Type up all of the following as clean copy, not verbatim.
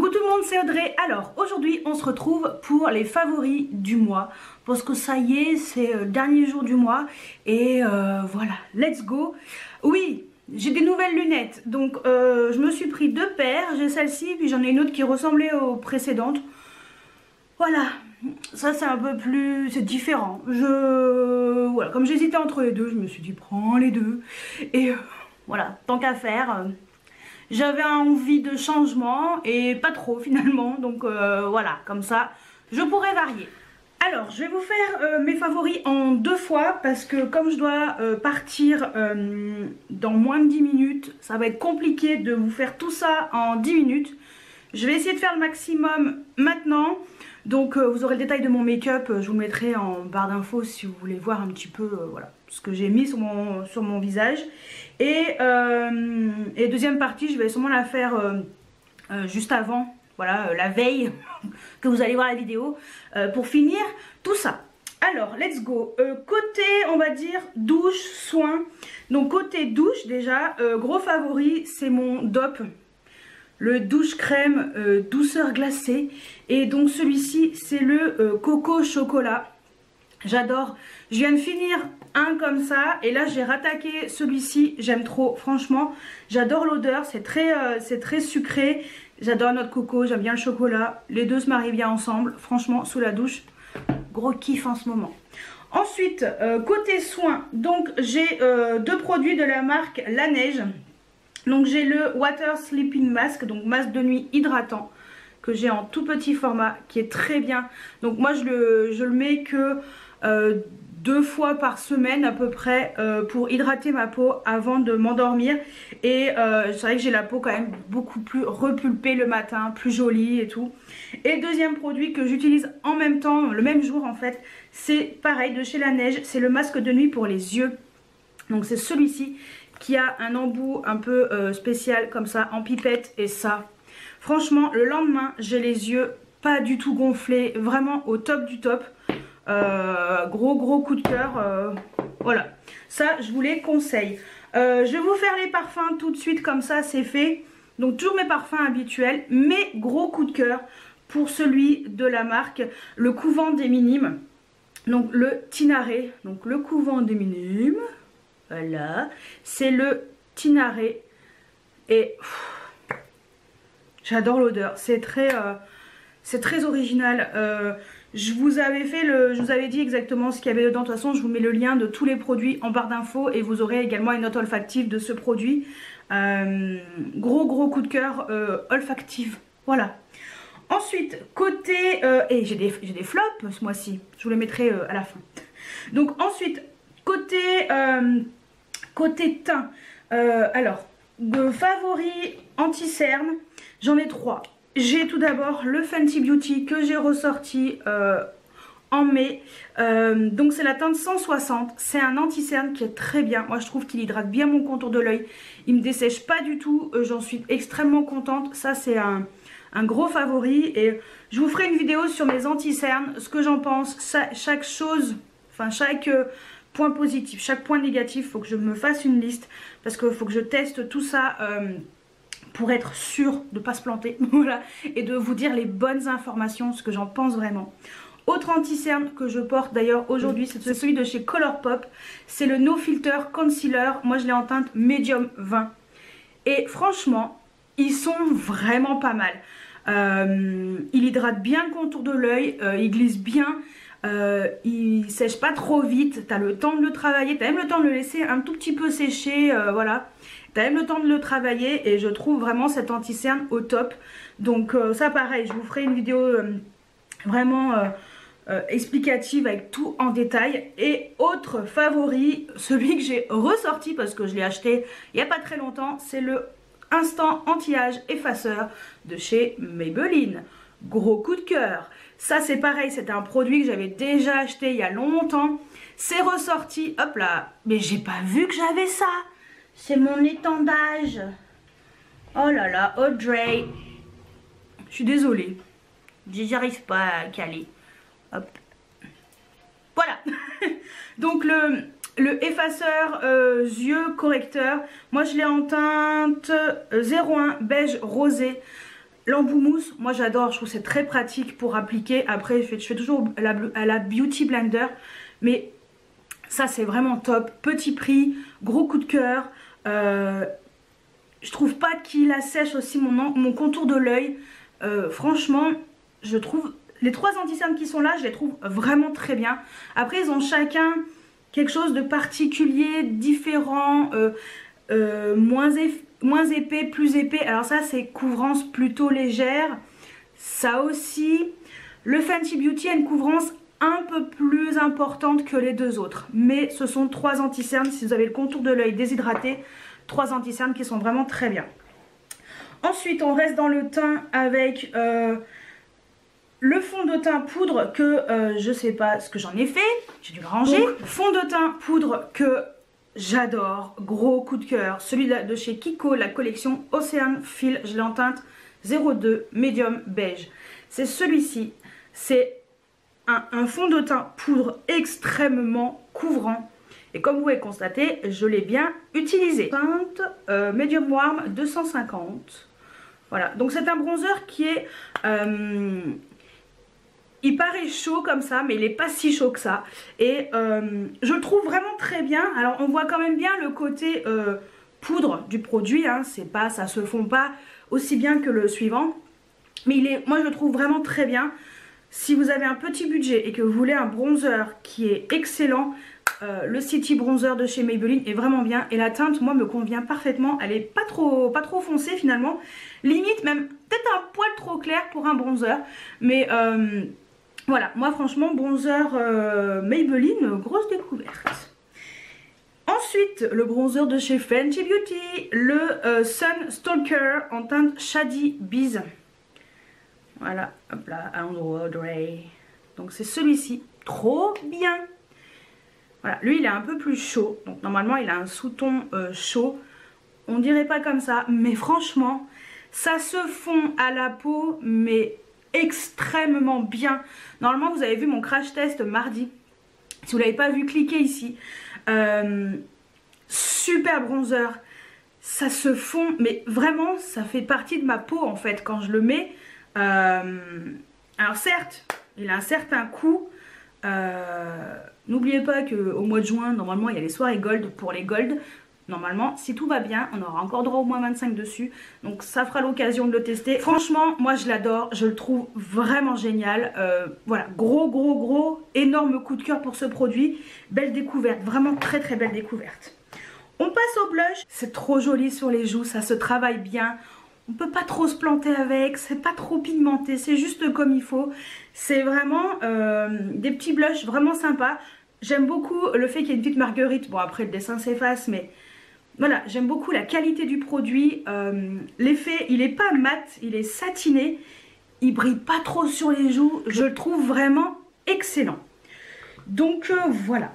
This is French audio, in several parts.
Coucou tout le monde, c'est Audrey. Alors aujourd'hui on se retrouve pour les favoris du mois, parce que ça y est, c'est le dernier jour du mois et voilà, let's go. Oui, j'ai des nouvelles lunettes, donc je me suis pris deux paires, j'ai celle-ci puis j'en ai une autre qui ressemblait aux précédentes. Voilà, ça c'est un peu plus, c'est différent. Voilà, comme j'hésitais entre les deux, je me suis dit prends les deux et voilà, tant qu'à faire. J'avais envie de changement et pas trop finalement, donc voilà, comme ça je pourrais varier. Alors je vais vous faire mes favoris en deux fois parce que comme je dois partir dans moins de 10 minutes, ça va être compliqué de vous faire tout ça en 10 minutes. Je vais essayer de faire le maximum maintenant. Donc vous aurez le détail de mon make-up, je vous le mettrai en barre d'infos si vous voulez voir un petit peu voilà, ce que j'ai mis sur mon visage. Et deuxième partie, je vais sûrement la faire juste avant, voilà, la veille que vous allez voir la vidéo, pour finir tout ça. Alors, let's go. Côté, on va dire, douche, soin. Donc côté douche, déjà, gros favori, c'est mon DOP. Le douche crème douceur glacée. Et donc celui-ci, c'est le coco chocolat. J'adore. Je viens de finir un comme ça et là j'ai rattaqué celui-ci. J'aime trop, franchement. J'adore l'odeur, c'est très sucré. J'adore notre coco, j'aime bien le chocolat. Les deux se marient bien ensemble. Franchement, sous la douche, gros kiff en ce moment. Ensuite, côté soins, donc j'ai deux produits de la marque La Neige. Donc j'ai le Water Sleeping Mask, donc masque de nuit hydratant, que j'ai en tout petit format, qui est très bien. Donc moi je le mets que 2 fois par semaine à peu près pour hydrater ma peau avant de m'endormir. Et c'est vrai que j'ai la peau quand même beaucoup plus repulpée le matin, plus jolie et tout. Et deuxième produit que j'utilise en même temps, le même jour en fait, c'est pareil de chez La Neige, c'est le masque de nuit pour les yeux. Donc c'est celui-ci qui a un embout un peu spécial comme ça en pipette et ça. Franchement le lendemain j'ai les yeux pas du tout gonflés, vraiment au top du top. Gros coup de cœur, voilà, ça je vous les conseille. Je vais vous faire les parfums tout de suite comme ça c'est fait. Donc toujours mes parfums habituels, mais gros coup de cœur pour celui de la marque Le Couvent des Minimes. Donc le Tinaré, donc le Couvent des Minimes, voilà, c'est le Tinaré et j'adore l'odeur, c'est très original. Je vous avais dit exactement ce qu'il y avait dedans. De toute façon, je vous mets le lien de tous les produits en barre d'infos et vous aurez également une note olfactive de ce produit. Gros coup de cœur olfactive. Voilà. Ensuite, côté... et j'ai des flops ce mois-ci. Je vous les mettrai à la fin. Donc ensuite, côté teint. Alors, de favoris anti-cerne, j'en ai 3. J'ai tout d'abord le Fenty Beauty que j'ai ressorti en mai. Donc c'est la teinte 160. C'est un anti-cerne qui est très bien. Moi je trouve qu'il hydrate bien mon contour de l'œil. Il me dessèche pas du tout. J'en suis extrêmement contente. Ça c'est un gros favori. Et je vous ferai une vidéo sur mes anti-cernes. Ce que j'en pense. Chaque chose, enfin chaque point positif, chaque point négatif. Il faut que je me fasse une liste. Parce qu'il faut que je teste tout ça... pour être sûr de ne pas se planter, voilà, et de vous dire les bonnes informations, ce que j'en pense vraiment. Autre anti-cerne que je porte d'ailleurs aujourd'hui, c'est celui de chez Colourpop, c'est le No Filter Concealer, moi je l'ai en teinte médium 20. Et franchement, ils sont vraiment pas mal. Il hydrate bien le contour de l'œil, il glisse bien, il sèche pas trop vite, t'as le temps de le travailler, t'as même le temps de le laisser un tout petit peu sécher, voilà. T'as même le temps de le travailler et je trouve vraiment cet anti-cerne au top. Donc ça pareil, je vous ferai une vidéo vraiment explicative avec tout en détail. Et autre favori, celui que j'ai ressorti parce que je l'ai acheté il n'y a pas très longtemps, c'est le Instant Anti-Âge Effaceur de chez Maybelline. Gros coup de cœur. Ça c'est pareil, c'était un produit que j'avais déjà acheté il y a longtemps. C'est ressorti, hop là, mais j'ai pas vu que j'avais ça. C'est mon étendage. Oh là là, Audrey. Je suis désolée. J'arrive pas à caler. Hop. Voilà. Donc le effaceur yeux correcteur. Moi je l'ai en teinte 01 beige rosé. l'embout mousse, moi j'adore, je trouve c'est très pratique pour appliquer. Après je fais toujours à la Beauty Blender, mais ça c'est vraiment top. Petit prix, gros coup de cœur. Je trouve pas qu'il assèche aussi mon contour de l'œil. Franchement, je trouve les 3 anti-cernes qui sont là, je les trouve vraiment très bien. Après ils ont chacun quelque chose de particulier, différent, moins épais, plus épais. Alors ça c'est couvrance plutôt légère. Ça aussi, le Fenty Beauty a une couvrance un peu plus importante que les 2 autres. Mais ce sont 3 anti-cernes, si vous avez le contour de l'œil déshydraté, 3 anti-cernes qui sont vraiment très bien. Ensuite on reste dans le teint avec le fond de teint poudre que je sais pas ce que j'en ai fait, j'ai dû le ranger. Donc, fond de teint poudre que j'adore, gros coup de cœur, celui de chez Kiko, la collection Ocean Feel, je l'ai en teinte 02 médium beige. C'est celui-ci, c'est un fond de teint poudre extrêmement couvrant. Et comme vous pouvez constater, je l'ai bien utilisé. Teinte medium warm 250. Voilà, donc c'est un bronzer qui est... il paraît chaud comme ça, mais il n'est pas si chaud que ça. Et je le trouve vraiment très bien. Alors on voit quand même bien le côté poudre du produit. Hein. C'est pas, ça se fond pas aussi bien que le suivant. Mais moi je le trouve vraiment très bien. Si vous avez un petit budget et que vous voulez un bronzer qui est excellent, le City Bronzer de chez Maybelline est vraiment bien. Et la teinte, moi, me convient parfaitement. Elle est pas trop foncée finalement. Limite même peut-être un poil trop clair pour un bronzer. Mais... voilà, moi franchement bronzer Maybelline, grosse découverte. Ensuite, le bronzer de chez Fenty Beauty, le Sun Stalker en teinte Shady Bees. Voilà, hop là, Andrew Grey. Donc c'est celui-ci, trop bien. Voilà, lui il est un peu plus chaud, donc normalement il a un sous-ton chaud. On dirait pas comme ça, mais franchement, ça se fond à la peau, mais... extrêmement bien. Normalement vous avez vu mon crash test mardi. Si vous l'avez pas vu, cliquez ici. Super bronzer. Ça se fond, mais vraiment ça fait partie de ma peau en fait quand je le mets. Alors certes, il a un certain coût. N'oubliez pas qu'au mois de juin, normalement il y a les soirées gold pour les gold. Normalement, si tout va bien, on aura encore droit au moins 25 dessus. Donc ça fera l'occasion de le tester. Franchement, moi je l'adore. Je le trouve vraiment génial. Voilà, gros, énorme coup de cœur pour ce produit. Belle découverte, vraiment très belle découverte. On passe au blush. C'est trop joli sur les joues, ça se travaille bien. On peut pas trop se planter avec, c'est pas trop pigmenté, c'est juste comme il faut. C'est vraiment des petits blushs vraiment sympas. J'aime beaucoup le fait qu'il y ait une petite marguerite. Bon après le dessin s'efface, mais... voilà, j'aime beaucoup la qualité du produit. L'effet, il est pas mat, il est satiné. Il brille pas trop sur les joues. Je le trouve vraiment excellent. Donc voilà.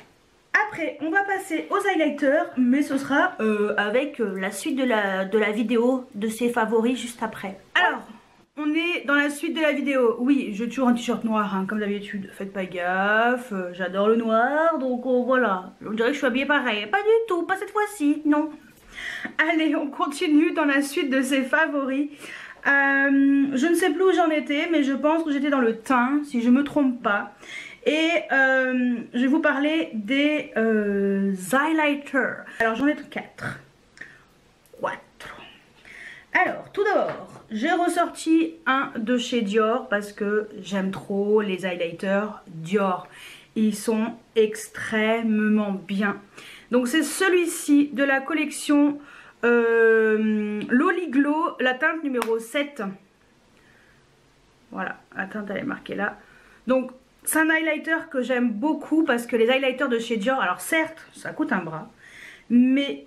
Après, on va passer aux highlighters, mais ce sera avec la suite de la vidéo de ses favoris juste après. Alors, on est dans la suite de la vidéo. Oui, j'ai toujours un t-shirt noir, hein, comme d'habitude. Faites pas gaffe, j'adore le noir, donc voilà. On dirait que je suis habillée pareil. Pas du tout, pas cette fois-ci, non. Allez, on continue dans la suite de ses favoris. Je ne sais plus où j'en étais, mais je pense que j'étais dans le teint, si je me trompe pas. Et je vais vous parler des highlighters. Alors j'en ai 4. Alors tout d'abord, j'ai ressorti un de chez Dior parce que j'aime trop les highlighters Dior. Ils sont extrêmement bien. Donc c'est celui-ci de la collection Loli Glow, la teinte numéro 7. Voilà, la teinte elle est marquée là. Donc c'est un highlighter que j'aime beaucoup parce que les highlighters de chez Dior, alors certes ça coûte un bras, mais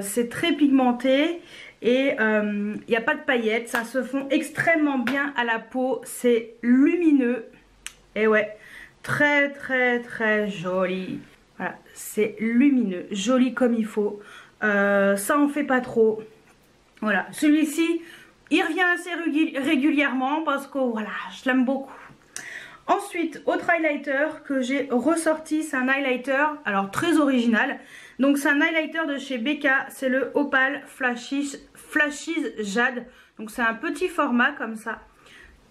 c'est très pigmenté et il n'y a pas de paillettes, ça se fond extrêmement bien à la peau, c'est lumineux et ouais, très joli. Voilà, c'est lumineux, joli comme il faut, ça en fait pas trop. Voilà, celui-ci il revient assez régulièrement parce que voilà, je l'aime beaucoup. Ensuite, autre highlighter que j'ai ressorti, c'est un highlighter, alors très original. Donc c'est un highlighter de chez Becca, c'est le Opal Flashes Jade. Donc c'est un petit format comme ça.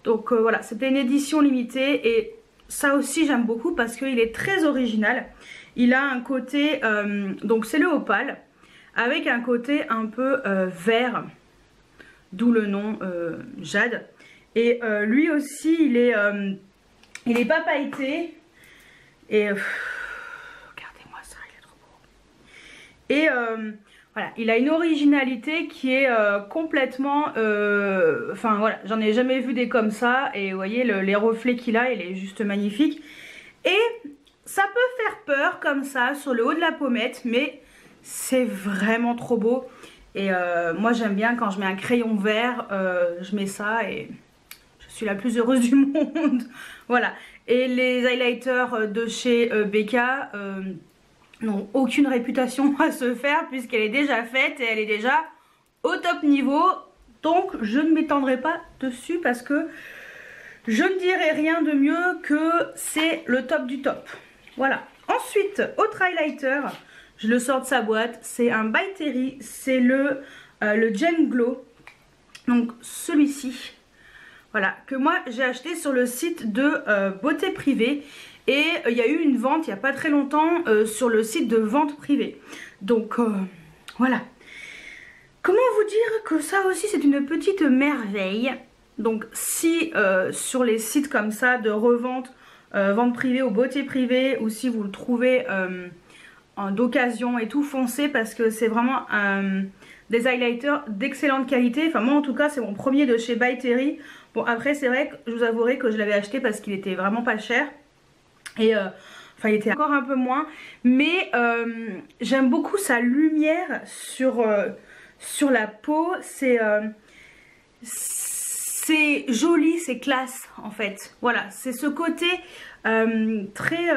Donc voilà, c'était une édition limitée et ça aussi j'aime beaucoup parce qu'il est très original. Il a un côté, donc c'est le Opal, avec un côté un peu vert, d'où le nom Jade. Et lui aussi il est pas pailleté et regardez-moi ça, il est trop beau. Et voilà, il a une originalité qui est complètement, enfin voilà, j'en ai jamais vu des comme ça. Et vous voyez les reflets qu'il a, il est juste magnifique. Et ça peut faire peur comme ça sur le haut de la pommette, mais c'est vraiment trop beau. Et moi j'aime bien quand je mets un crayon vert, je mets ça et je suis la plus heureuse du monde. Voilà. Et les highlighters de chez Becca n'ont aucune réputation à se faire puisqu'elle est déjà faite et elle est déjà au top niveau. Donc je ne m'étendrai pas dessus parce que je ne dirai rien de mieux que c'est le top du top. Voilà. Ensuite, autre highlighter, je le sors de sa boîte, c'est un By Terry, c'est le Gem Glow. Donc celui-ci. Voilà, que moi j'ai acheté sur le site de Beauté Privée. Et il y a eu une vente il n'y a pas très longtemps sur le site de vente privée. Donc voilà. Comment vous dire que ça aussi c'est une petite merveille. Donc si sur les sites comme ça de revente, vente privée ou beauté privée, ou si vous le trouvez d'occasion et tout, foncez parce que c'est vraiment des highlighters d'excellente qualité. Enfin moi en tout cas c'est mon premier de chez By Terry. Bon après c'est vrai que je vous avouerai que je l'avais acheté parce qu'il était vraiment pas cher. Et enfin il était encore un peu moins. Mais j'aime beaucoup sa lumière sur la peau. C'est joli, c'est classe en fait. Voilà, c'est ce côté très...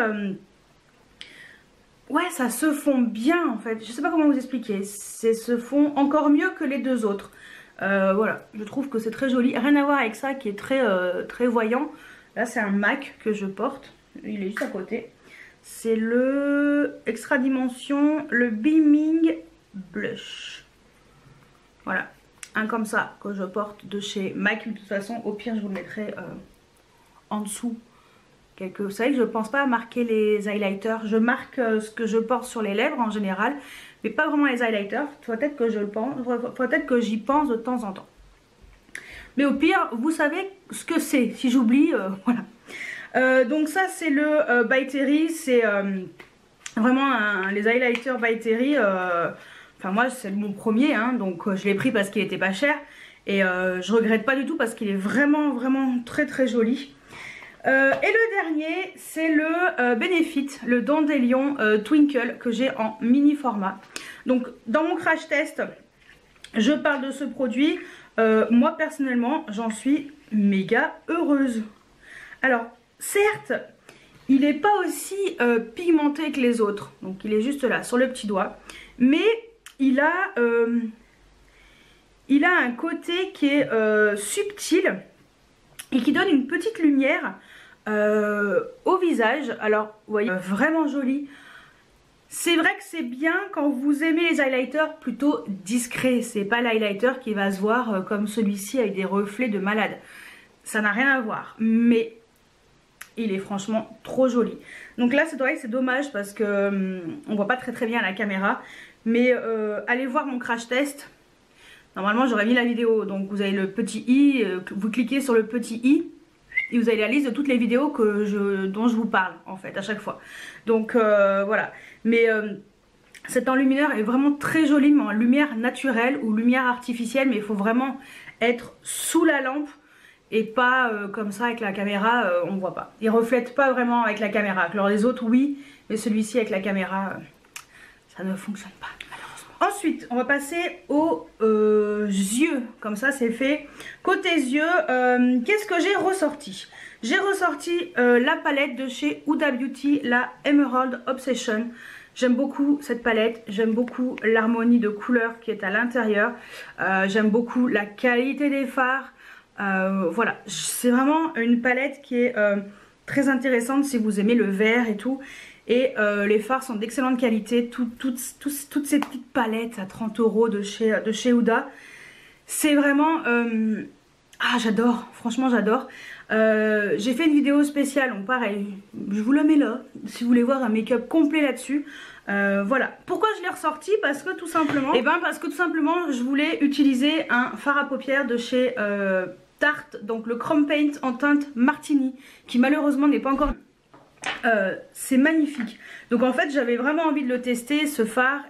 ouais, ça se fond bien en fait. Je sais pas comment vous expliquer. C'est se fond encore mieux que les deux autres. Voilà, je trouve que c'est très joli. Rien à voir avec ça qui est très, très voyant. Là c'est un MAC que je porte. Il est juste à côté. C'est le Extra Dimension, le Beaming Blush. Voilà, un comme ça que je porte de chez MAC. De toute façon, au pire, je vous le mettrai en dessous. Vous savez que je ne pense pas à marquer les highlighters. Je marque ce que je porte sur les lèvres en général, mais pas vraiment les highlighters. Peut-être que je le pense, peut-être que j'y pense de temps en temps. Mais au pire, vous savez ce que c'est. Si j'oublie, voilà. Donc ça c'est le By Terry, c'est vraiment les highlighters By Terry, enfin moi c'est mon premier hein, donc je l'ai pris parce qu'il était pas cher et je regrette pas du tout parce qu'il est vraiment très très joli. Et le dernier c'est le Benefit, le Dandelion Twinkle que j'ai en mini format. Donc dans mon crash test je parle de ce produit, moi personnellement j'en suis méga heureuse. Alors certes, il n'est pas aussi pigmenté que les autres. Donc il est juste là, sur le petit doigt. Mais il a un côté qui est subtil et qui donne une petite lumière au visage. Alors, vous voyez, vraiment joli. C'est vrai que c'est bien quand vous aimez les highlighters plutôt discrets. C'est pas l'highlighter qui va se voir comme celui-ci avec des reflets de malade. Ça n'a rien à voir. Mais il est franchement trop joli. Donc là c'est vrai que c'est dommage parce que on voit pas très bien à la caméra. Mais allez voir mon crash test. Normalement j'aurais mis la vidéo. Donc vous avez le petit i, vous cliquez sur le petit i et vous avez la liste de toutes les vidéos dont je vous parle en fait à chaque fois. Donc voilà. Mais cet enlumineur est vraiment très joli, mais en lumière naturelle ou lumière artificielle. Mais il faut vraiment être sous la lampe. Et pas comme ça avec la caméra, on voit pas. Il reflète pas vraiment avec la caméra. Alors les autres oui, mais celui-ci avec la caméra, ça ne fonctionne pas malheureusement. Ensuite, on va passer aux yeux. Comme ça c'est fait. Côté yeux, qu'est-ce que j'ai ressorti? J'ai ressorti la palette de chez Huda Beauty, la Emerald Obsession. J'aime beaucoup cette palette, j'aime beaucoup l'harmonie de couleurs qui est à l'intérieur. J'aime beaucoup la qualité des fards. Voilà, c'est vraiment une palette qui est très intéressante si vous aimez le vert et tout. Et les fards sont d'excellente qualité. Toutes ces petites palettes à 30 € de chez Huda. C'est vraiment... ah, j'adore, franchement j'adore. J'ai fait une vidéo spéciale, donc pareil, je vous la mets là, si vous voulez voir un make-up complet là-dessus. Voilà. Pourquoi je l'ai ressorti? Parce que tout simplement, je voulais utiliser un fard à paupières de chez Tarte, donc le Chrome Paint en teinte Martini, qui malheureusement n'est pas encore... c'est magnifique. Donc en fait j'avais vraiment envie de le tester, ce fard,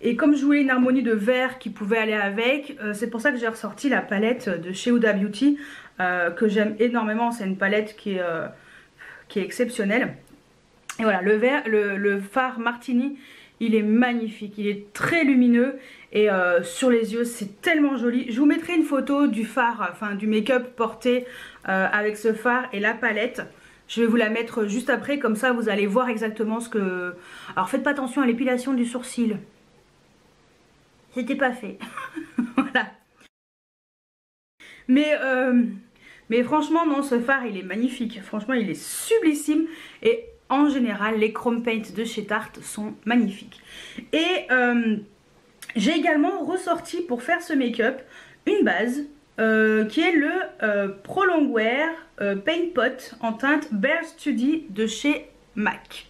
et comme je voulais une harmonie de vert qui pouvait aller avec, c'est pour ça que j'ai ressorti la palette de chez Huda Beauty, que j'aime énormément. C'est une palette qui est exceptionnelle. Et voilà, le fard Martini, il est magnifique, il est très lumineux et sur les yeux c'est tellement joli. Je vous mettrai une photo du fard, enfin du make-up porté avec ce fard et la palette. Je vais vous la mettre juste après, comme ça vous allez voir exactement ce que... Alors faites pas attention à l'épilation du sourcil. C'était pas fait. Voilà. Mais franchement non, ce fard il est magnifique. Franchement il est sublissime. Et en général les Chrome Paint de chez Tarte sont magnifiques. Et j'ai également ressorti pour faire ce make-up une base qui est le Pro Longwear Paint Pot en teinte Bare Study de chez MAC.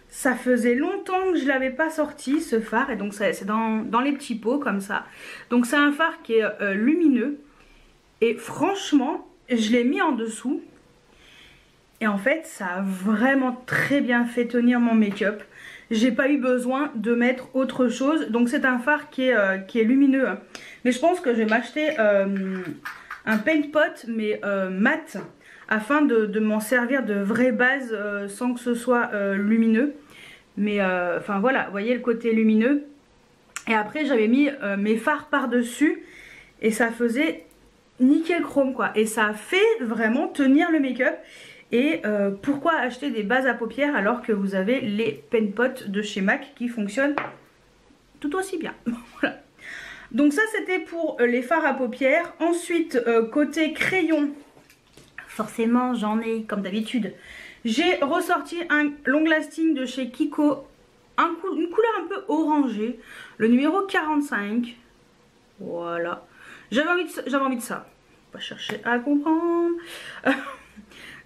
Ça faisait longtemps que je ne l'avais pas sorti ce fard, et donc c'est dans les petits pots comme ça. Donc c'est un fard qui est lumineux et franchement je l'ai mis en dessous et en fait ça a vraiment très bien fait tenir mon make-up. J'ai pas eu besoin de mettre autre chose. Donc c'est un fard qui est lumineux, mais je pense que je vais m'acheter un paint pot mais mat, afin de m'en servir de vraie base sans que ce soit lumineux. Mais enfin voilà, vous voyez le côté lumineux. Et après j'avais mis mes fards par dessus et ça faisait nickel chrome quoi. Et ça a fait vraiment tenir le make-up. Et pourquoi acheter des bases à paupières alors que vous avez les pen pots de chez MAC qui fonctionnent tout aussi bien. Voilà. Donc ça c'était pour les fards à paupières. Ensuite côté crayon, forcément j'en ai comme d'habitude. J'ai ressorti un long lasting de chez Kiko, une couleur un peu orangée, le numéro 45. Voilà. J'avais envie de ça. On va chercher à comprendre.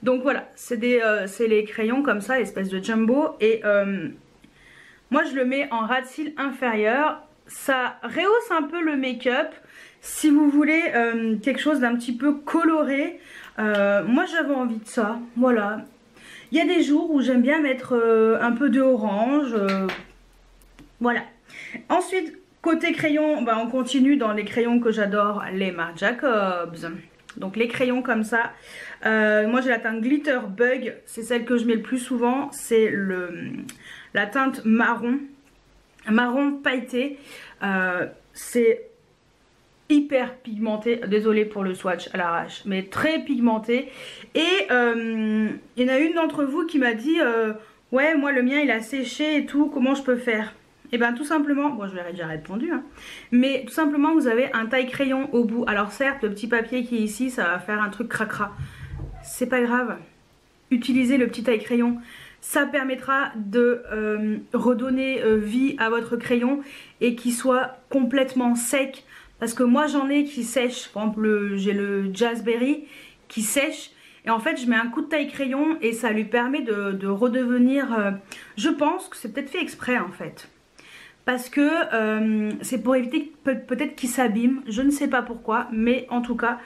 Donc voilà, c'est les crayons comme ça, espèce de jumbo. Et moi je le mets en ras de cils inférieur. Ça rehausse un peu le make-up. Si vous voulez quelque chose d'un petit peu coloré, moi j'avais envie de ça. Voilà. Il y a des jours où j'aime bien mettre un peu de orange. Voilà. Ensuite, côté crayon, bah, on continue dans les crayons que j'adore, les Marc Jacobs. Donc les crayons comme ça. Moi j'ai la teinte Glitter Bug. C'est celle que je mets le plus souvent. C'est la teinte marron. Marron pailleté. C'est hyper pigmenté, désolée pour le swatch à l'arrache, mais très pigmenté. Et il y en a une d'entre vous qui m'a dit ouais moi le mien il a séché et tout, comment je peux faire? Et bien tout simplement, bon je lui ai déjà répondu hein, mais tout simplement vous avez un taille crayon au bout. Alors certes le petit papier qui est ici ça va faire un truc cracra, c'est pas grave, utilisez le petit taille crayon. Ça permettra de redonner vie à votre crayon et qu'il soit complètement sec. Parce que moi j'en ai qui sèchent, par exemple j'ai le Jazzberry qui sèche. Et en fait je mets un coup de taille crayon et ça lui permet de redevenir... je pense que c'est peut-être fait exprès en fait. Parce que c'est pour éviter peut-être qu'il s'abîme, je ne sais pas pourquoi. Mais en tout cas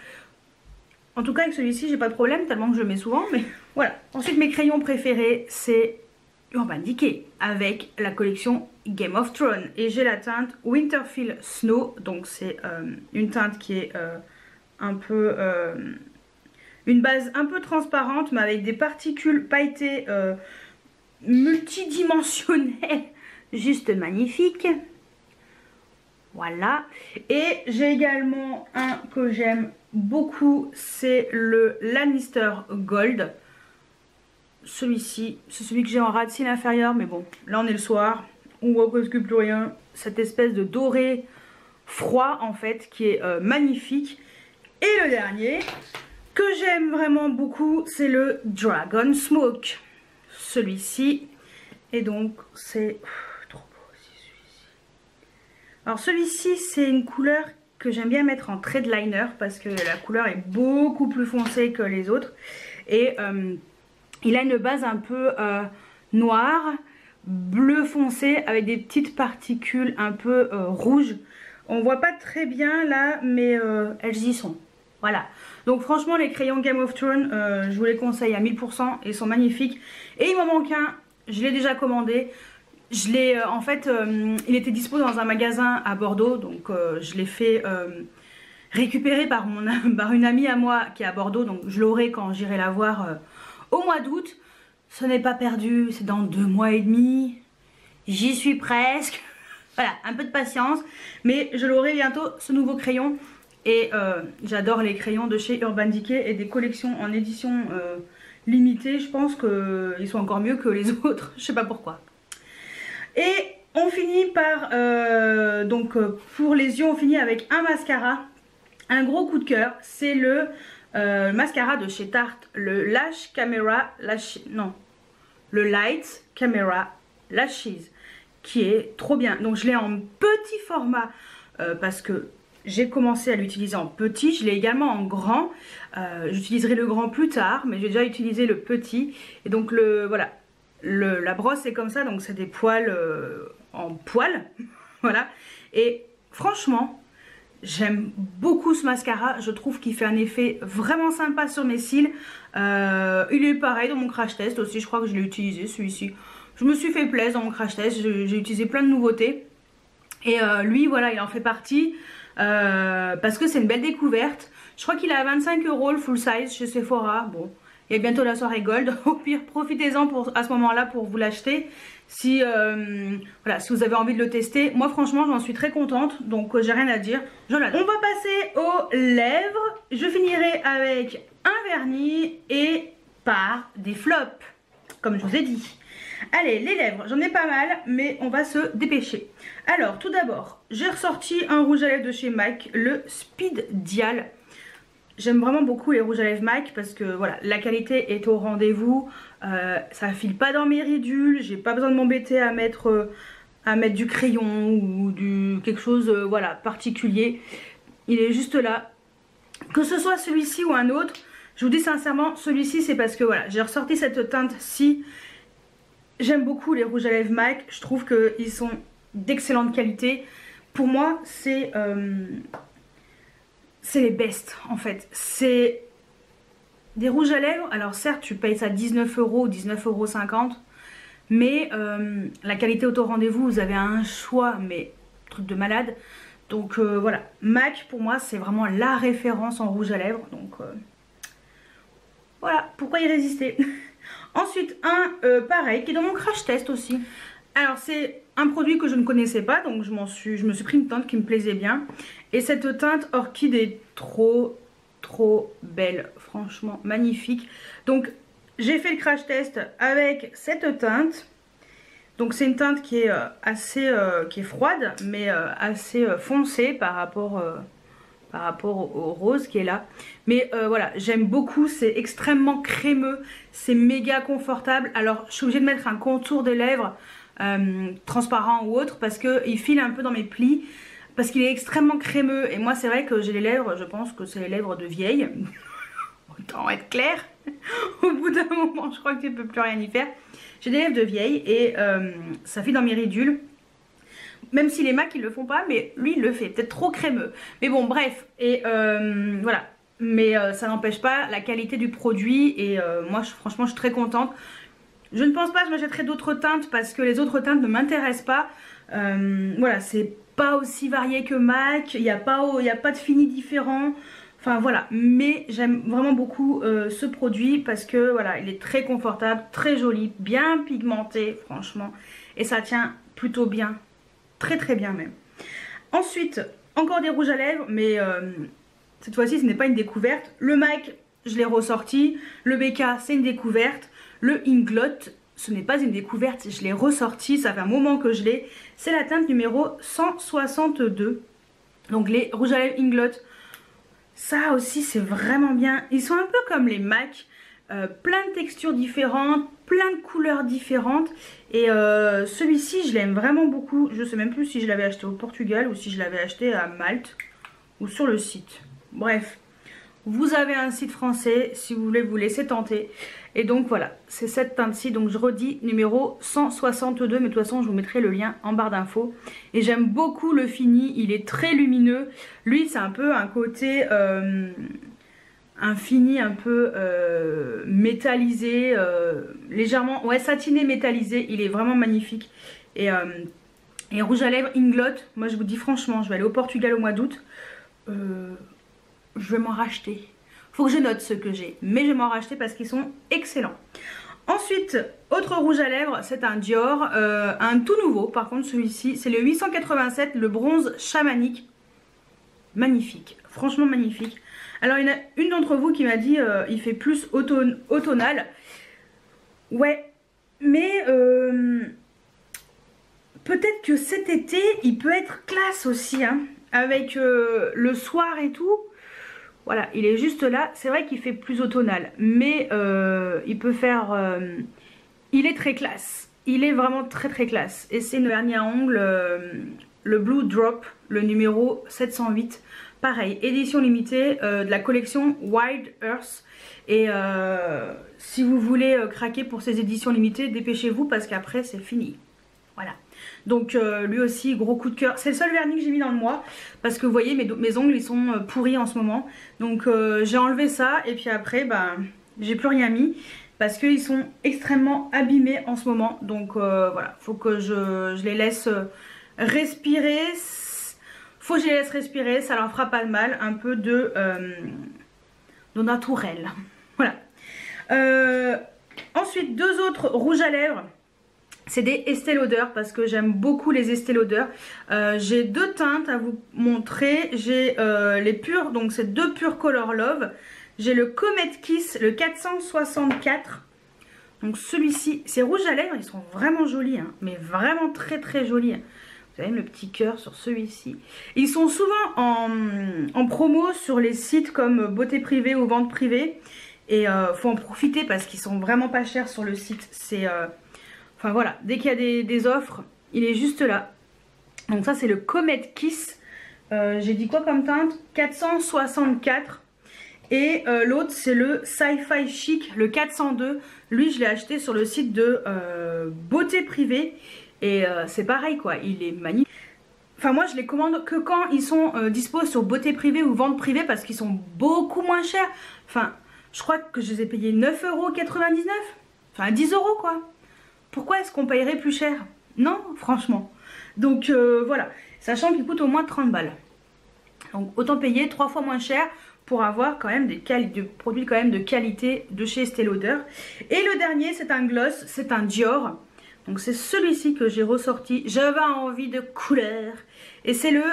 avec celui-ci j'ai pas de problème tellement que je le mets souvent. Mais voilà. Ensuite mes crayons préférés c'est Urban Decay avec la collection Game of Thrones. Et j'ai la teinte Winterfell Snow. Donc c'est une teinte qui est un peu... une base un peu transparente mais avec des particules pailletées multidimensionnelles. Juste magnifique. Voilà. Et j'ai également un que j'aime beaucoup. C'est le Lannister Gold. Celui-ci, c'est celui que j'ai en ras de cils inférieur. Mais bon, là on est le soir. On voit presque plus rien. Cette espèce de doré froid en fait qui est magnifique. Et le dernier, que j'aime vraiment beaucoup, c'est le Dragon Smoke. Celui-ci. Et donc, c'est trop beau aussi celui-ci. Alors celui-ci, c'est une couleur que j'aime bien mettre en trade liner parce que la couleur est beaucoup plus foncée que les autres. Et il a une base un peu noire, bleu foncé avec des petites particules un peu rouges. On voit pas très bien là, mais elles y sont. Voilà. Donc franchement, les crayons Game of Thrones, je vous les conseille à 1000%. Ils sont magnifiques. Et il m'en manque un. Je l'ai déjà commandé. Je l'ai en fait, il était dispo dans un magasin à Bordeaux. Donc je l'ai fait récupérer par une amie à moi qui est à Bordeaux. Donc je l'aurai quand j'irai la voir au mois d'août. Ce n'est pas perdu. C'est dans 2 mois et demi. J'y suis presque. Voilà, un peu de patience. Mais je l'aurai bientôt, ce nouveau crayon. Et j'adore les crayons de chez Urban Decay et des collections en édition limitée. Je pense qu'ils sont encore mieux que les autres. Je sais pas pourquoi. Et on finit par... pour les yeux, on finit avec un mascara. Un gros coup de cœur. C'est le mascara de chez Tarte. Le Lash Camera... Le Light Camera Lashes. Qui est trop bien. Donc je l'ai en petit format parce que... J'ai commencé à l'utiliser en petit, je l'ai également en grand. J'utiliserai le grand plus tard, mais j'ai déjà utilisé le petit. Et donc voilà, la brosse est comme ça, donc c'est des poils en poils. Voilà. Et franchement, j'aime beaucoup ce mascara. Je trouve qu'il fait un effet vraiment sympa sur mes cils. Il est pareil dans mon crash test aussi, je crois que je l'ai utilisé celui-ci. Je me suis fait plaisir dans mon crash test, j'ai utilisé plein de nouveautés. Et lui, voilà, il en fait partie. Parce que c'est une belle découverte. Je crois qu'il est à 25 € le full size chez Sephora. Bon, il y a bientôt la soirée gold. Au pire, profitez-en à ce moment-là pour vous l'acheter. Si, voilà, si vous avez envie de le tester. Moi, franchement, j'en suis très contente. Donc, j'ai rien à dire. Je l'adore. On va passer aux lèvres. Je finirai avec un vernis et par des flops, comme je vous ai dit. Allez, les lèvres, j'en ai pas mal, mais on va se dépêcher. Alors, tout d'abord, j'ai ressorti un rouge à lèvres de chez MAC, le Speed Dial. J'aime vraiment beaucoup les rouges à lèvres MAC parce que voilà, la qualité est au rendez-vous. Ça file pas dans mes ridules, j'ai pas besoin de m'embêter à mettre du crayon ou quelque chose voilà, particulier. Il est juste là. Que ce soit celui-ci ou un autre, je vous dis sincèrement, celui-ci c'est parce que voilà, j'ai ressorti cette teinte-ci. J'aime beaucoup les rouges à lèvres MAC, je trouve qu'ils sont d'excellente qualité. Pour moi, c'est les best en fait. C'est des rouges à lèvres, alors certes tu payes ça 19 € ou 19,50 €, mais la qualité est au rendez-vous, vous avez un choix, mais truc de malade. Donc voilà, MAC pour moi c'est vraiment la référence en rouge à lèvres, donc voilà, pourquoi y résister. Ensuite, pareil, qui est dans mon crash test aussi. Alors, c'est un produit que je ne connaissais pas, donc je me suis pris une teinte qui me plaisait bien. Et cette teinte orchide est trop belle, franchement, magnifique. Donc, j'ai fait le crash test avec cette teinte. Donc, c'est une teinte qui est qui est froide, mais assez foncée par rapport au rose qui est là. Mais voilà, j'aime beaucoup, c'est extrêmement crémeux, c'est méga confortable. Alors je suis obligée de mettre un contour des lèvres transparent ou autre parce qu'il file un peu dans mes plis, parce qu'il est extrêmement crémeux. Et moi c'est vrai que j'ai les lèvres, je pense que c'est les lèvres de vieille. Autant être clair. Au bout d'un moment je crois que je ne peux plus rien y faire. J'ai des lèvres de vieille et ça file dans mes ridules. Même si les MAC ils le font pas, mais lui il le fait, peut-être trop crémeux. Mais bon bref, et voilà. Mais ça n'empêche pas la qualité du produit et moi franchement je suis très contente. Je ne pense pas que je m'achèterai d'autres teintes parce que les autres teintes ne m'intéressent pas. Voilà, c'est pas aussi varié que MAC, il n'y a pas de fini différent. Enfin voilà, mais j'aime vraiment beaucoup ce produit parce que voilà, il est très confortable, très joli, bien pigmenté franchement. Et ça tient plutôt bien. Très bien même. Ensuite, encore des rouges à lèvres, mais cette fois-ci ce n'est pas une découverte. Le MAC, je l'ai ressorti. Le BK, c'est une découverte. Le Inglot, ce n'est pas une découverte, je l'ai ressorti, ça fait un moment que je l'ai. C'est la teinte numéro 162. Donc les rouges à lèvres Inglot, Ça aussi c'est vraiment bien. Ils sont un peu comme les MAC, plein de textures différentes, plein de couleurs différentes. Et celui-ci je l'aime vraiment beaucoup. Je sais même plus si je l'avais acheté au Portugal ou si je l'avais acheté à Malte ou sur le site. Bref, vous avez un site français si vous voulez vous laisser tenter. Et donc voilà, c'est cette teinte-ci. Donc je redis, numéro 162. Mais de toute façon, je vous mettrai le lien en barre d'infos. Et j'aime beaucoup le fini. Il est très lumineux. Lui, c'est un peu un côté... un fini un peu métallisé. Légèrement... Ouais, satiné métallisé. Il est vraiment magnifique. Et rouge à lèvres Inglot. Moi, je vous dis franchement, je vais aller au Portugal au mois d'août. Je vais m'en racheter. Faut que je note ce que j'ai, mais je vais m'en racheter parce qu'ils sont excellents. Ensuite, autre rouge à lèvres, c'est un Dior, un tout nouveau. Par contre, celui-ci, c'est le 887, le bronze chamanique. Magnifique, franchement magnifique. Alors, il y en a une d'entre vous qui m'a dit, il fait plus automnal. Ouais, mais peut-être que cet été, il peut être classe aussi, hein, avec le soir et tout. Voilà, il est juste là. C'est vrai qu'il fait plus automnal, mais il peut faire... il est très classe. Il est vraiment très très classe. Et c'est une vernis à ongles, le Blue Drop, le numéro 708. Pareil, édition limitée de la collection Wild Earth. Et si vous voulez craquer pour ces éditions limitées, dépêchez-vous parce qu'après c'est fini. Voilà. Donc lui aussi gros coup de cœur. C'est le seul vernis que j'ai mis dans le mois. Parce que vous voyez mes ongles ils sont pourris en ce moment. Donc j'ai enlevé ça. Et puis après j'ai plus rien mis. Parce qu'ils sont extrêmement abîmés en ce moment. Donc voilà. Faut que je les laisse respirer. Faut que je les laisse respirer. Ça leur fera pas de mal. Un peu de naturel. Voilà. Ensuite deux autres rouges à lèvres. C'est des Estée Lauder parce que j'aime beaucoup les Estée Lauder. J'ai deux teintes à vous montrer. J'ai les purs, donc c'est deux purs Color Love. J'ai le Comet Kiss, le 464. Donc celui-ci, ces rouges à lèvres, ils sont vraiment jolis, hein, mais vraiment très très jolis. Vous avez le petit cœur sur celui-ci. Ils sont souvent en promo sur les sites comme Beauté Privée ou Vente Privée. Et faut en profiter parce qu'ils sont vraiment pas chers sur le site. C'est... Enfin voilà, dès qu'il y a des offres, il est juste là. Donc ça c'est le Comet Kiss. J'ai dit quoi comme teinte? 464. Et l'autre c'est le Sci-Fi Chic, le 402. Lui je l'ai acheté sur le site de Beauté Privée. Et c'est pareil quoi, il est magnifique. Enfin moi je les commande que quand ils sont dispo sur Beauté Privée ou Vente Privée parce qu'ils sont beaucoup moins chers. Enfin je crois que je les ai payés 9,99 €. Enfin 10 € quoi. Pourquoi est-ce qu'on payerait plus cher? Non, franchement. Donc voilà, sachant qu'il coûte au moins 30 balles. Donc autant payer 3 fois moins cher pour avoir quand même des produits quand même de qualité de chez Estée Lauder. Et le dernier, c'est un gloss, c'est un Dior. Donc c'est celui-ci que j'ai ressorti. J'avais envie de couleur. Et c'est le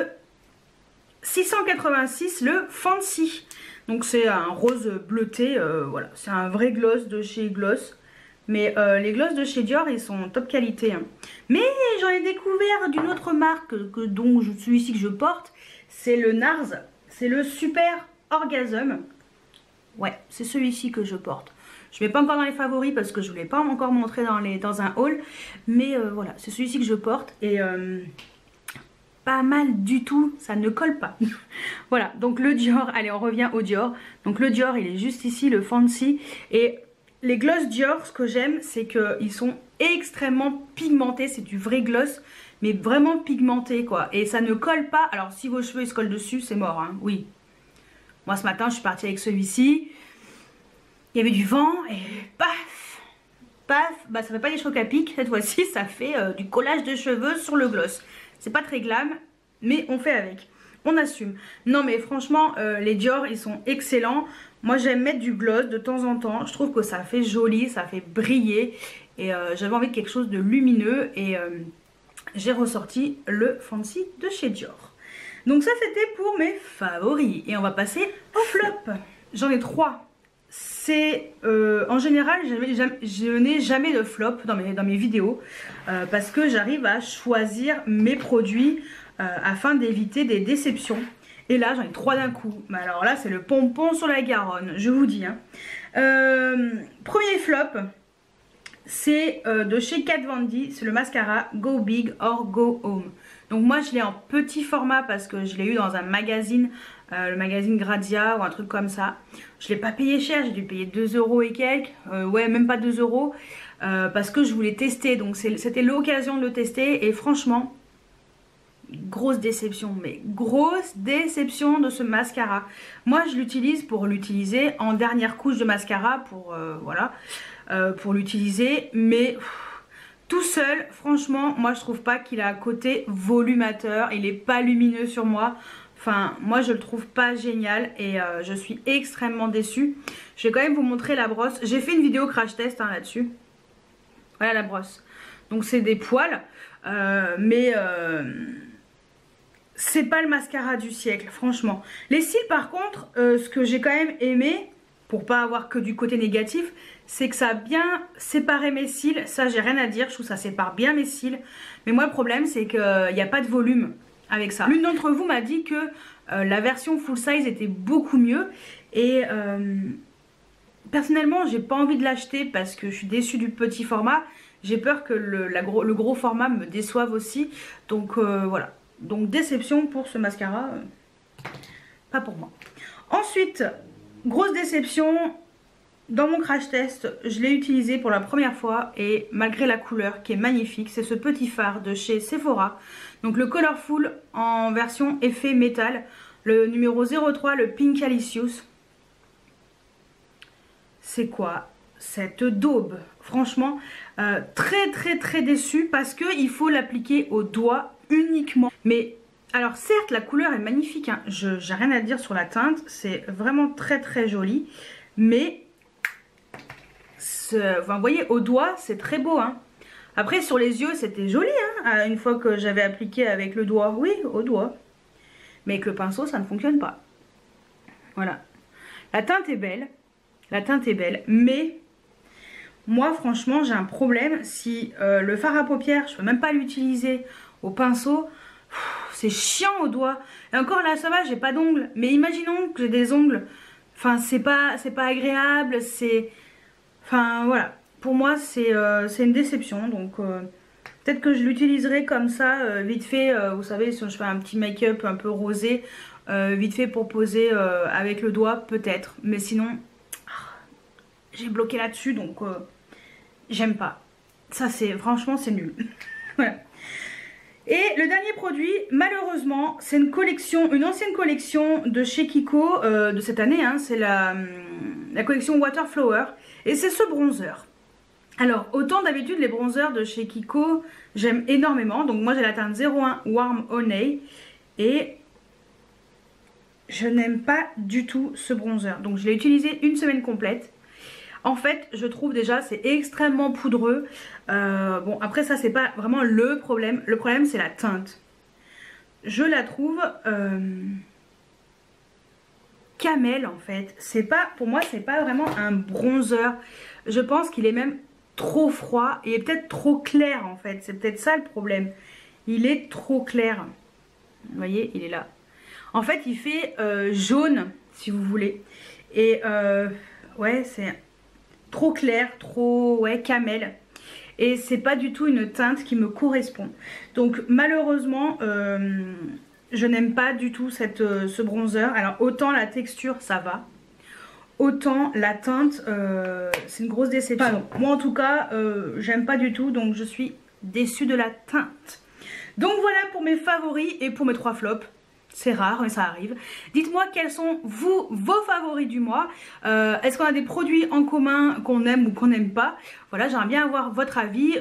686, le Fancy. Donc c'est un rose bleuté, voilà. C'est un vrai gloss de chez Gloss. Mais les glosses de chez Dior, ils sont top qualité. Hein. Mais j'en ai découvert d'une autre marque dont celui-ci que je porte. C'est le Nars. C'est le Super Orgasm. Ouais, c'est celui-ci que je porte. Je ne mets pas encore dans les favoris parce que je ne voulais pas encore montrer dans un haul. Mais voilà, c'est celui-ci que je porte. Et pas mal du tout, ça ne colle pas. Voilà, donc le Dior. Allez, on revient au Dior. Donc le Dior, il est juste ici, le Fancy. Et... les gloss Dior, ce que j'aime, c'est qu'ils sont extrêmement pigmentés. C'est du vrai gloss, mais vraiment pigmenté, quoi. Et ça ne colle pas. Alors, si vos cheveux ils se collent dessus, c'est mort, hein. Oui. Moi, ce matin, je suis partie avec celui-ci. Il y avait du vent et paf, paf. Bah, ça fait pas des chocs à pic. Cette fois-ci, ça fait du collage de cheveux sur le gloss. C'est pas très glam, mais on fait avec. On assume. Non, mais franchement, les Dior, ils sont excellents. Moi j'aime mettre du gloss de temps en temps, je trouve que ça fait joli, ça fait briller et j'avais envie de quelque chose de lumineux et j'ai ressorti le Fancy de chez Dior. Donc ça c'était pour mes favoris et on va passer au flop. J'en ai 3. C'est en général je n'ai jamais de flop dans mes vidéos parce que j'arrive à choisir mes produits afin d'éviter des déceptions. Et là j'en ai 3 d'un coup. Mais alors là c'est le pompon sur la Garonne, je vous dis. Hein. Premier flop, c'est de chez Kat Von D, c'est le mascara Go Big or Go Home. Donc moi je l'ai en petit format parce que je l'ai eu dans un magazine, le magazine Grazia ou un truc comme ça. Je l'ai pas payé cher, j'ai dû payer 2 € et quelques, ouais même pas 2 €, parce que je voulais tester. Donc c'était l'occasion de le tester et franchement, grosse déception, mais grosse déception de ce mascara. Moi je l'utilise pour l'utiliser en dernière couche de mascara pour voilà, pour l'utiliser, mais tout seul, franchement, moi je trouve pas qu'il a un côté volumateur, il est pas lumineux sur moi. Enfin, moi je le trouve pas génial et je suis extrêmement déçue. Je vais quand même vous montrer la brosse. J'ai fait une vidéo crash test hein, là-dessus. Voilà la brosse. Donc c'est des poils, mais c'est pas le mascara du siècle, franchement. Les cils par contre, ce que j'ai quand même aimé, pour pas avoir que du côté négatif, c'est que ça a bien séparé mes cils. Ça j'ai rien à dire, je trouve que ça sépare bien mes cils. Mais moi le problème c'est qu'il n'y a pas de volume avec ça. L'une d'entre vous m'a dit que la version full size était beaucoup mieux. Et personnellement j'ai pas envie de l'acheter parce que je suis déçue du petit format. J'ai peur que le gros format me déçoive aussi. Donc voilà. Donc déception pour ce mascara. Pas pour moi. Ensuite, grosse déception. Dans mon crash test, je l'ai utilisé pour la première fois et malgré la couleur qui est magnifique, c'est ce petit fard de chez Sephora. Donc le Colorful en version effet métal, le numéro 03, le Pink Alicious. C'est quoi cette daube? Franchement, très déçue parce qu'il faut l'appliquer au doigt uniquement. Mais alors certes, la couleur est magnifique, hein. J'ai rien à dire sur la teinte, c'est vraiment très joli. Mais enfin, vous voyez, au doigt, c'est très beau. Hein. Après, sur les yeux, c'était joli. Hein, une fois que j'avais appliqué avec le doigt. Oui, au doigt. Mais avec le pinceau, ça ne fonctionne pas. Voilà. La teinte est belle. La teinte est belle. Mais moi, franchement, j'ai un problème. Si le fard à paupières, je ne peux même pas l'utiliser au pinceau. C'est chiant au doigt. Et encore là, ça va, j'ai pas d'ongles. Mais imaginons que j'ai des ongles. Enfin, c'est pas agréable. C'est... Enfin voilà, pour moi c'est une déception, donc peut-être que je l'utiliserai comme ça, vite fait, vous savez, si je fais un petit make-up un peu rosé, vite fait pour poser avec le doigt, peut-être, mais sinon, j'ai bloqué là-dessus, donc j'aime pas. Ça c'est, franchement c'est nul. Voilà. Et le dernier produit, malheureusement, c'est une collection, une ancienne collection de chez Kiko de cette année, hein, c'est la collection Water Flower. Et c'est ce bronzer. Alors, autant d'habitude, les bronzers de chez Kiko, j'aime énormément. Donc moi, j'ai la teinte 01 Warm Honey. Et je n'aime pas du tout ce bronzer. Donc je l'ai utilisé une semaine complète. En fait, je trouve déjà, c'est extrêmement poudreux. Bon, après ça, c'est pas vraiment le problème. Le problème, c'est la teinte. Je la trouve... camel en fait, c'est pas, pour moi c'est pas vraiment un bronzer, je pense qu'il est même trop froid et peut-être trop clair en fait, c'est peut-être ça le problème, il est trop clair, vous voyez il est là, en fait il fait jaune si vous voulez et ouais c'est trop clair, trop ouais camel et c'est pas du tout une teinte qui me correspond, donc malheureusement je n'aime pas du tout ce bronzer. Alors autant la texture ça va, autant la teinte c'est une grosse déception. Moi en tout cas j'aime pas du tout, donc je suis déçue de la teinte. Donc voilà pour mes favoris et pour mes 3 flops. C'est rare mais ça arrive. Dites-moi quels sont vos favoris du mois. Est-ce qu'on a des produits en commun qu'on aime ou qu'on n'aime pas? Voilà, j'aimerais bien avoir votre avis.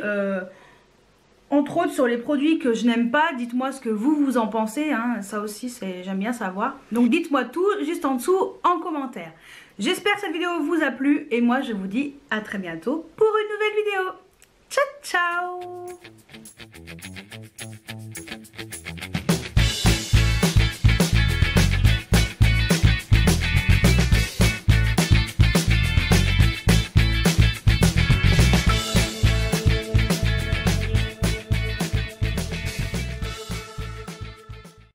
Entre autres sur les produits que je n'aime pas, dites-moi ce que vous en pensez, hein. Ça aussi j'aime bien savoir. Donc dites-moi tout juste en dessous en commentaire. J'espère que cette vidéo vous a plu et moi je vous dis à très bientôt pour une nouvelle vidéo. Ciao ciao.